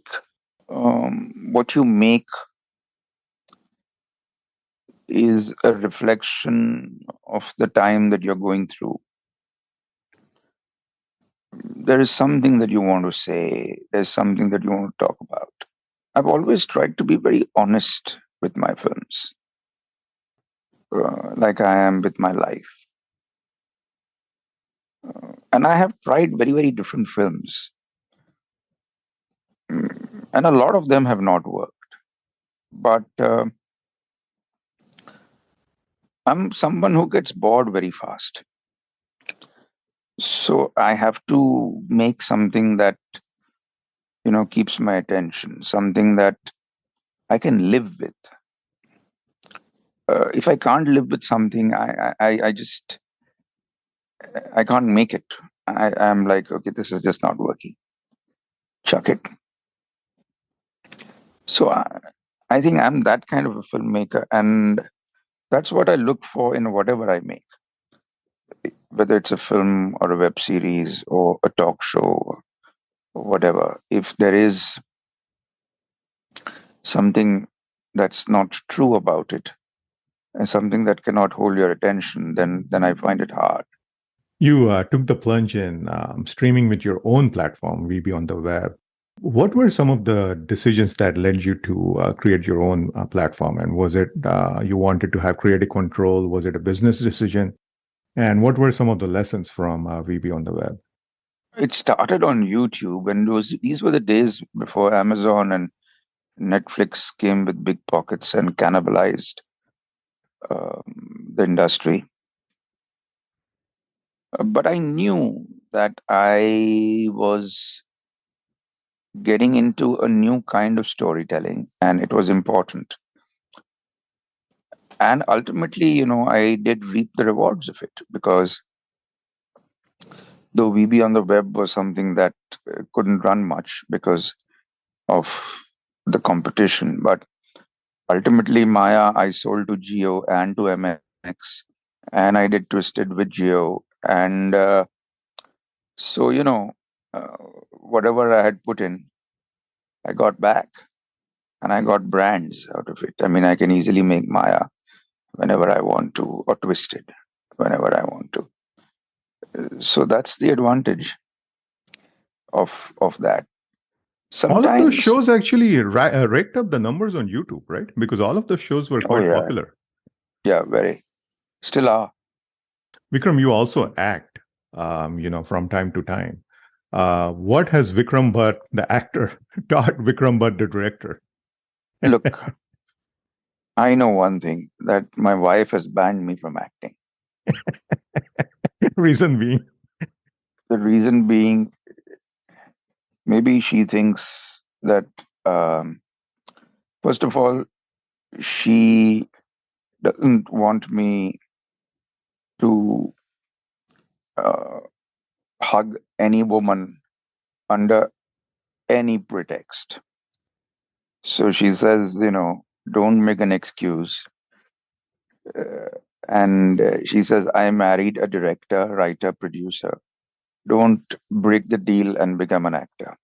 what you make is a reflection of the time that you're going through. There is something that you want to say, there's something that you want to talk about. I've always tried to be very honest with my films, like I am with my life. And I have tried very, very different films, and a lot of them have not worked. But I'm someone who gets bored very fast. So I have to make something that, keeps my attention, something that I can live with. If I can't live with something, I just I can't make it. I'm like, okay, this is just not working. Chuck it. So I think I'm that kind of a filmmaker, and that's what I look for in whatever I make, whether it's a film or a web series or a talk show or whatever. If there is something that's not true about it and something that cannot hold your attention, then I find it hard. You took the plunge in streaming with your own platform, VB on the web. What were some of the decisions that led you to create your own platform? And was it you wanted to have creative control? Was it a business decision? And what were some of the lessons from VB on the web? It started on YouTube, and these were the days before Amazon and Netflix came with big pockets and cannibalized the industry. But I knew that I was getting into a new kind of storytelling, and it was important. And ultimately, I did reap the rewards of it, because though VB on the web was something that couldn't run much because of the competition, but ultimately Maya I sold to Geo and to MX, and I did Twisted with Geo, and so uh, whatever I had put in, I got back, and I got brands out of it. I mean, I can easily make Maya whenever I want to, or Twisted whenever I want to. So that's the advantage of that. All of those Sometimes, shows actually raked up the numbers on YouTube, right? Because all of those shows were oh quite yeah, popular. yeah, very still are. Vikram, you also act, from time to time. What has Vikram Bhatt, the actor, taught Vikram Bhatt, the director? Look, I know one thing, that my wife has banned me from acting. Reason being, The reason being, maybe she thinks that, um, first of all, she doesn't want me to uh, hug any woman under any pretext. So she says, don't make an excuse. Uh, and she says, I married a director, writer, producer. Don't break the deal and become an actor.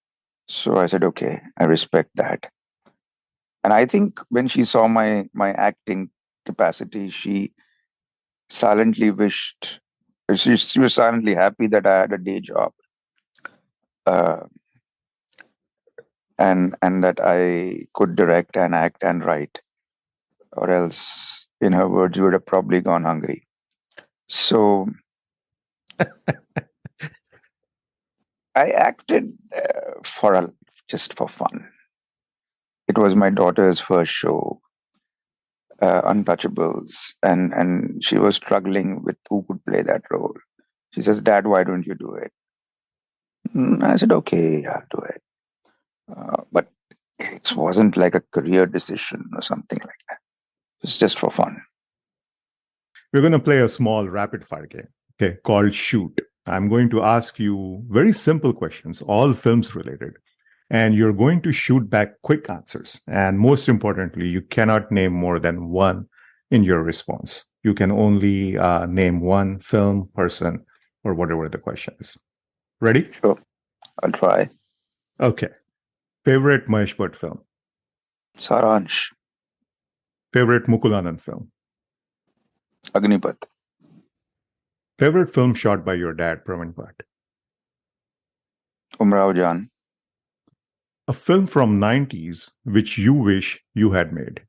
So I said, okay, I respect that. And I think when she saw my acting capacity, she silently wished, she was silently happy that I had a day job, uh, and that I could direct and act and write, or else, in her words, you would have probably gone hungry. So I acted just for fun. It was my daughter's first show, Untouchables, and she was struggling with who could play that role. She says, "Dad, why don't you do it?" I said, okay, I'll do it. But it wasn't like a career decision or something like that. It's just for fun. We're going to play a small rapid fire game, okay, called Shoot. I'm going to ask you very simple questions, all films related, and you're going to shoot back quick answers. And most importantly, you cannot name more than one in your response. You can only name one film, person, or whatever the question is. Ready? Sure, I'll try. Okay. Favorite Mahesh Bhatt film? Saransh, Favorite Mukul Anand film? Agnipath, Favorite film shot by your dad, Pravin Bhatt? Umrao Jan, A film from 90s which you wish you had made.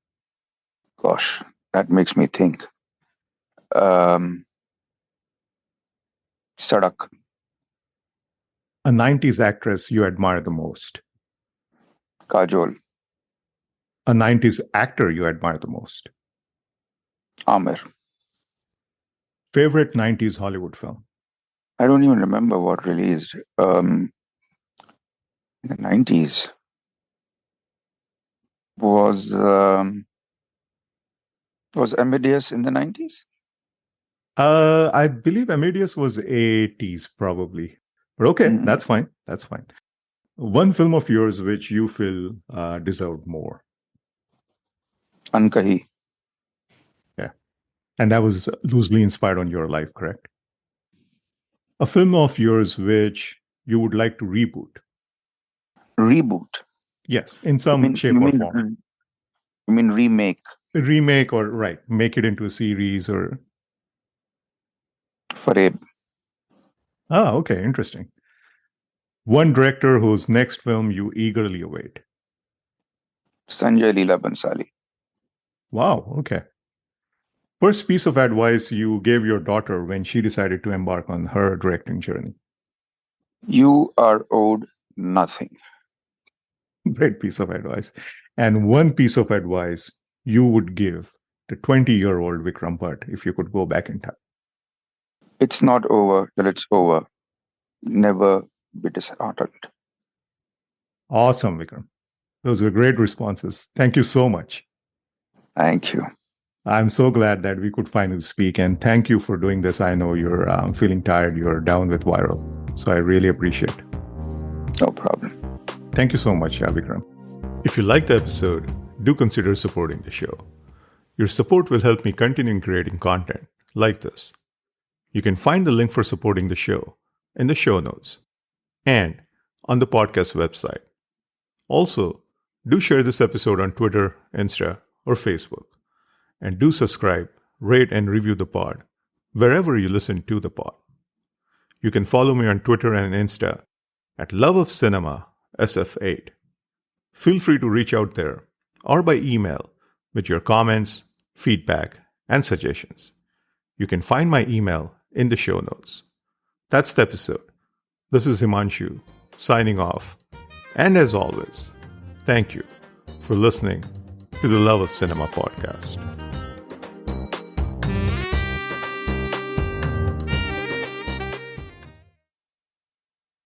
gosh, that makes me think. Um, Sadak, A 90s actress you admire the most. Kajol, A 90s actor you admire the most. Aamir. Favorite 90s Hollywood film. I don't even remember what released in the 90s. Was Amadeus in the 90s? I believe Amadeus was 80s probably. But okay, Mm, that's fine. That's fine. One film of yours which you feel deserved more. Ankahi. Yeah. And that was loosely inspired on your life, correct? A film of yours which you would like to reboot. Reboot. Yes, in You some mean you shape or mean form. you mean remake? Remake or, right, make it into a series or. Fareeb, Ah, okay, interesting. One director whose next film you eagerly await. Sanjay Leela Bansali. Wow, okay. First piece of advice you gave your daughter when she decided to embark on her directing journey. You are owed nothing. Great piece of advice. And one piece of advice you would give to 20-year-old Vikram Bhatt if you could go back in time. It's not over till it's over. Never be disheartened. Awesome, Vikram. Those were great responses. Thank you so much. Thank you. I'm so glad that we could finally speak, and thank you for doing this. I know you're feeling tired, you're down with viral, so I really appreciate it. No problem. Thank you so much, Vikram. If you liked the episode, do consider supporting the show. Your support will help me continue creating content like this. You can find the link for supporting the show in the show notes and on the podcast website. Also, do share this episode on Twitter, Insta, or Facebook. And do subscribe, rate, and review the pod wherever you listen to the pod. You can follow me on Twitter and Insta at loveofcinemasf8. Feel free to reach out there or by email with your comments, feedback, and suggestions. You can find my email in the show notes. That's the episode. This is Himanshu signing off. And as always, thank you for listening to the Love of Cinema podcast.